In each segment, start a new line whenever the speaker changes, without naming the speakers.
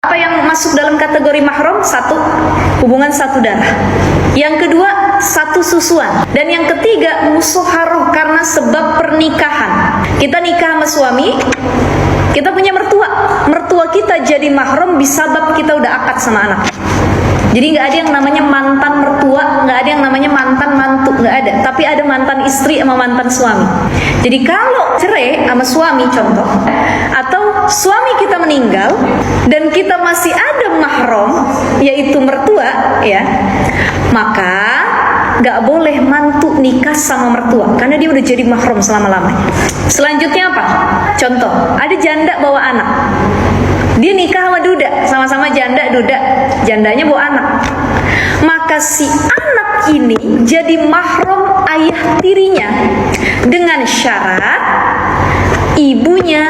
Apa yang masuk dalam kategori mahram? Satu, hubungan satu darah. Yang kedua, satu susuan. Dan yang ketiga, musyawarah karena sebab pernikahan. Kita nikah sama suami, kita punya mertua. Mertua kita jadi mahram bisabab kita udah akad sama anak. Jadi nggak ada yang namanya mantan mertua, nggak ada yang namanya mantan mantu, nggak ada. Tapi ada mantan istri sama mantan suami. Jadi kalau cerai sama suami contoh, atau suami kita meninggal dan kita masih ada mahram, yaitu mertua, ya, maka nggak boleh mantu nikah sama mertua karena dia udah jadi mahram selama-lamanya. Selanjutnya apa? Contoh, ada janda bawa anak. Dia nikah sama duda, sama-sama janda duda, jandanya bawa anak. Maka si anak ini jadi mahram ayah tirinya dengan syarat ibunya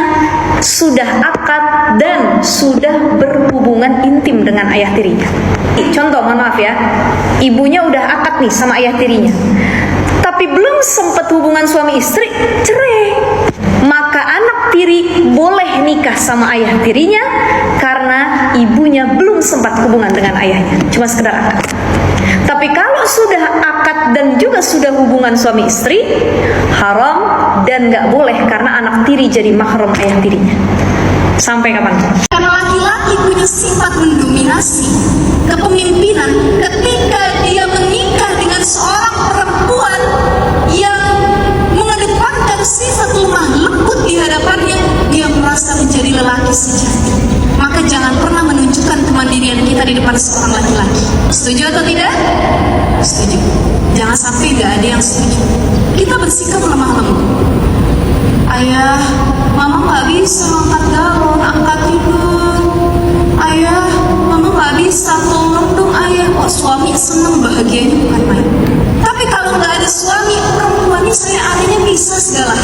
sudah akad dan sudah berhubungan intim dengan ayah tirinya. Contoh, mohon maaf ya, ibunya udah akad nih sama ayah tirinya, tapi belum sempat hubungan suami istri, cerai. Maka anak tiri boleh nikah sama ayah tirinya karena ibunya belum sempat hubungan dengan ayahnya, cuma sekedar akad. Tapi kalau sudah akad dan juga sudah hubungan suami istri, haram dan nggak boleh karena anak tiri jadi mahram ayah tirinya. Sampai kapan?
Karena laki-laki punya sifat mendominasi kepemimpinan ketika dia menikah dengan seorang perempuan yang mengedepankan sifat lemah lembut di hadapannya, dia merasa menjadi lelaki sejati. Maka jangan pernah menunjukkan kemandirian kita di depan seorang laki-laki. Setuju atau tidak? Setuju. Jangan sampai gak ada yang setuju. Kita bersikap lemah lembut. Ayah, mama gak bisa angkat galon, angkat tidur. Ayah, mama gak bisa, tolong dong ayah. Oh, suami seneng, bahagianya bukan main. Tapi kalau gak ada suami, perempuan ini saya adanya bisa segala.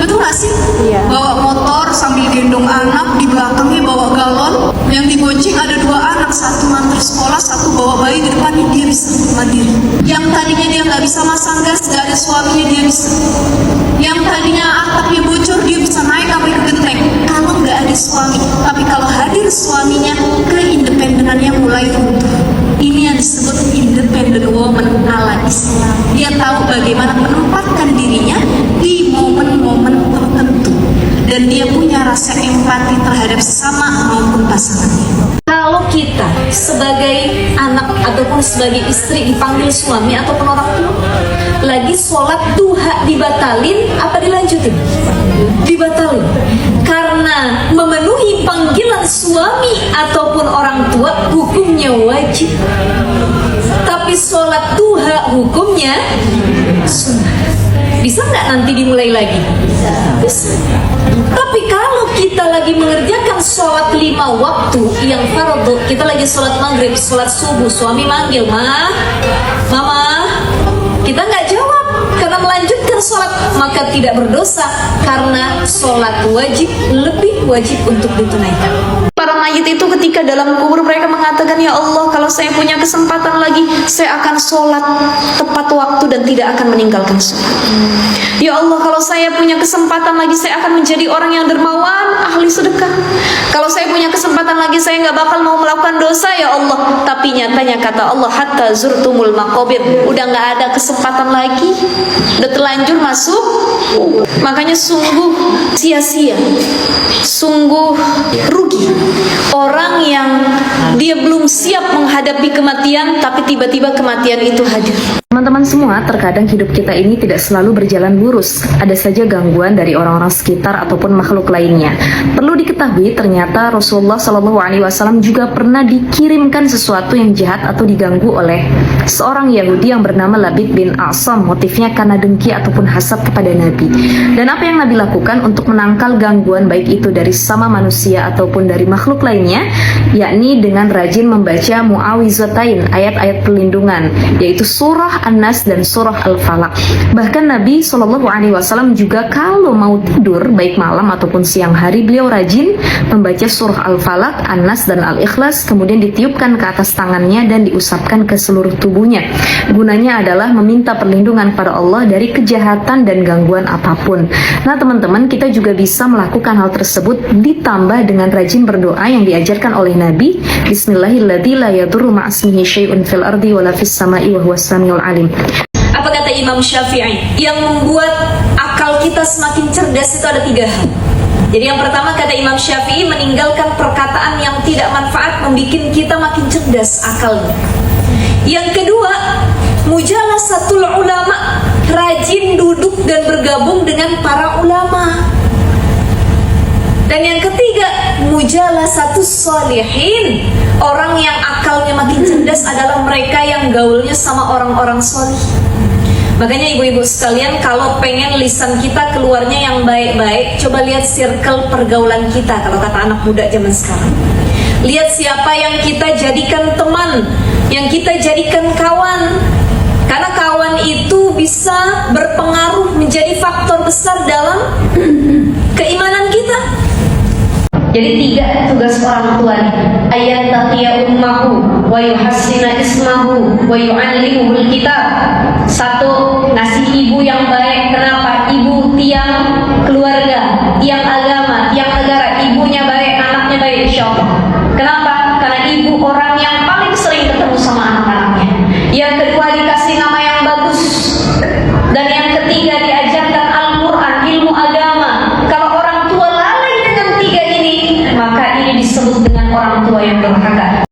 Betul gak sih?
Iya.
Bawa motor sambil gendong anak, di belakangnya bawa galon. Yang dibonceng ada 2 anak, satu nganter sekolah, satu bawa bayi di depannya, dia bisa mandiri. Yang tadinya dia gak bisa masang gas, gak ada suaminya, dia bisa. Yang tadinya atapnya bocor, dia bisa naik sampai ke genteng kalau nggak ada suami. Tapi kalau hadir suaminya, keindependenannya mulai runtuh. Ini yang disebut independent woman ala Islam. Dia tahu bagaimana menempatkan dirinya di momen-momen tertentu, dan dia punya rasa empati terhadap sesama maupun pasangannya.
Kalau kita sebagai anak ataupun sebagai istri dipanggil suami ataupun orang tua, lagi sholat duha dibatalin apa dilanjutin? Dibatalin. Karena memenuhi panggilan suami ataupun orang tua hukumnya wajib. Tapi sholat duha hukumnya sunnah. Bisa nggak nanti dimulai lagi? Bisa. Tapi kalau kita lagi mengerjakan sholat 5 waktu yang fardu, kita lagi sholat maghrib, sholat subuh, suami manggil, mah, mama, kita nggak jawab karena melanjutkan sholat, maka tidak berdosa karena sholat wajib lebih wajib untuk ditunaikan. Para mayit itu ketika dalam kubur mereka mengatakan, ya Allah, kalau saya punya kesempatan lagi, saya akan sholat tepat waktu dan tidak akan meninggalkan sholat. Ya Allah, kalau saya punya kesempatan lagi, saya akan menjadi orang yang dermawan, ahli sedekah. Kalau saya punya kesempatan lagi, saya nggak bakal mau melakukan dosa, ya Allah. Tapi nyatanya kata Allah, hatta zurtumul maqabir, udah nggak ada kesempatan lagi, udah terlanjur masuk. Makanya sungguh sia-sia, sungguh rugi orang yang dia belum siap menghadapi kematian, tapi tiba-tiba kematian itu hadir.
Teman-teman semua, terkadang hidup kita ini tidak selalu berjalan lurus. Ada saja gangguan dari orang-orang sekitar ataupun makhluk lainnya. Perlu diketahui, ternyata Rasulullah SAW juga pernah dikirimkan sesuatu yang jahat atau diganggu oleh seorang Yahudi yang bernama Labid bin A'sam. Motifnya karena dengki ataupun hasad kepada Nabi. Dan apa yang Nabi lakukan untuk menangkal gangguan baik itu dari sama manusia ataupun dari makhluk lainnya, yakni dengan rajin membaca muawizatain, ayat-ayat perlindungan, yaitu surah An-Nas dan surah Al-Falaq. Bahkan Nabi SAW juga kalau mau tidur baik malam ataupun siang hari, beliau rajin membaca surah Al-Falaq, An-Nas dan Al-Ikhlas, kemudian ditiupkan ke atas tangannya dan diusapkan ke seluruh tubuhnya. Gunanya adalah meminta perlindungan pada Allah dari kejahatan dan gangguan apapun. Nah teman-teman, kita juga bisa melakukan hal tersebut ditambah dengan rajin berdoa yang diajarkan oleh Nabi, Bismillahilladzi la yadurru ma'asmihi syai'un fil ardi wala fis sama'i wa huwas samiul alim.
Apa kata Imam Syafi'i? Yang membuat akal kita semakin cerdas itu ada 3 hal. Jadi yang pertama kata Imam Syafi'i, meninggalkan perkataan yang tidak manfaat membuat kita makin cerdas akalnya. Yang kedua, mujalasatul ulama, rajin duduk dan bergabung dengan para ulama. Dan yang ketiga, mujalasatus sholihin, orang yang akalnya makin cerdas adalah mereka yang gaulnya sama orang-orang solih. Makanya ibu-ibu sekalian, kalau pengen lisan kita keluarnya yang baik-baik, coba lihat circle pergaulan kita, kalau kata anak muda zaman sekarang. Lihat siapa yang kita jadikan teman, yang kita jadikan kawan. Karena kawan itu bisa berpengaruh menjadi faktor besar dalam keimanan kita. Jadi 3 tugas orang tua nih. Ayat taqiya ummahu wa yuhassina ismahu wa yu'allimuhul kitab. 1, ngasih ibu yang baik. Kenapa? Ibu tiang keluarga, tiang agama, tiang negara. Ibunya baik, anaknya baik insyaallah. Kenapa? Karena ibu orang yang paling sering ketemu sama anak-anaknya. Yang kedua, dikasih nama yang bagus. Dan yang ketiga, diajarkan Al-Quran, ilmu agama. Kalau orang tua lalai dengan 3 ini, maka ini disebut dengan orang tua yang durhaka.